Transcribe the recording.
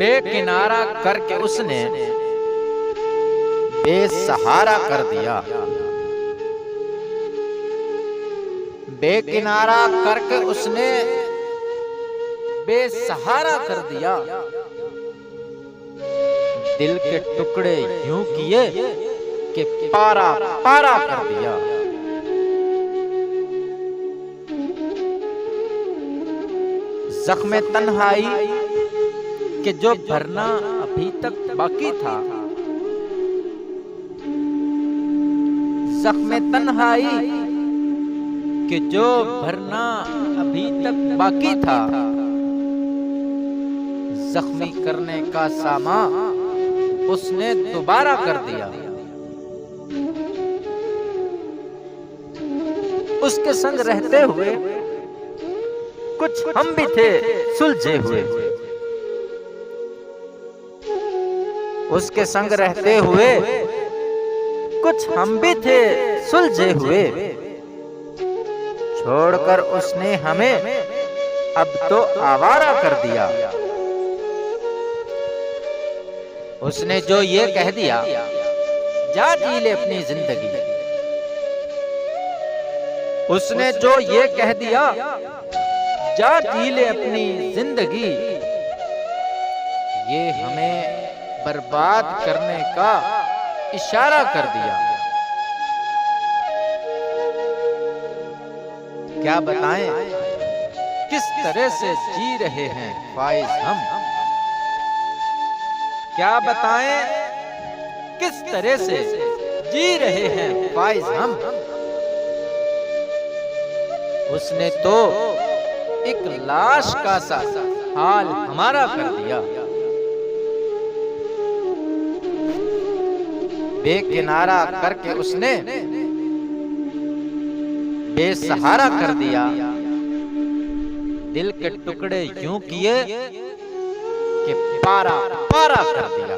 बेकिनारा करके उसने बेसहारा कर दिया। बेकिनारा करके उसने बेसहारा कर दिया। दिल के टुकड़े यूं किए कि पारा पारा कर दिया। जख्म तन्हाई के जो भरना अभी तक बाकी था, जख्म तन्हाई के जो भरना अभी तक बाकी था, जख्मी करने का सामा उसने दोबारा कर दिया। उसके संग रहते हुए कुछ हम भी थे सुलझे हुए। उसके संग रहते हुए कुछ हम भी थे सुलझे हुए। छोड़कर उसने हमें अब तो आवारा कर दिया। उसने जो ये कह दिया, जा जी ले अपनी जिंदगी। उसने जो ये कह दिया, जा जी ले अपनी जिंदगी। ये हमें बर्बाद करने का इशारा कर दिया। क्या बताएं किस तरह से जी रहे हैं ख्वाहिश हम। क्या बताएं किस तरह से जी रहे हैं ख्वाहिश हम। उसने तो एक लाश का सा हाल हमारा कर दिया। बेकिनारा करके उसने बेसहारा कर दिया। दिल के टुकड़े यूं किए कि पारा पारा कर दिया।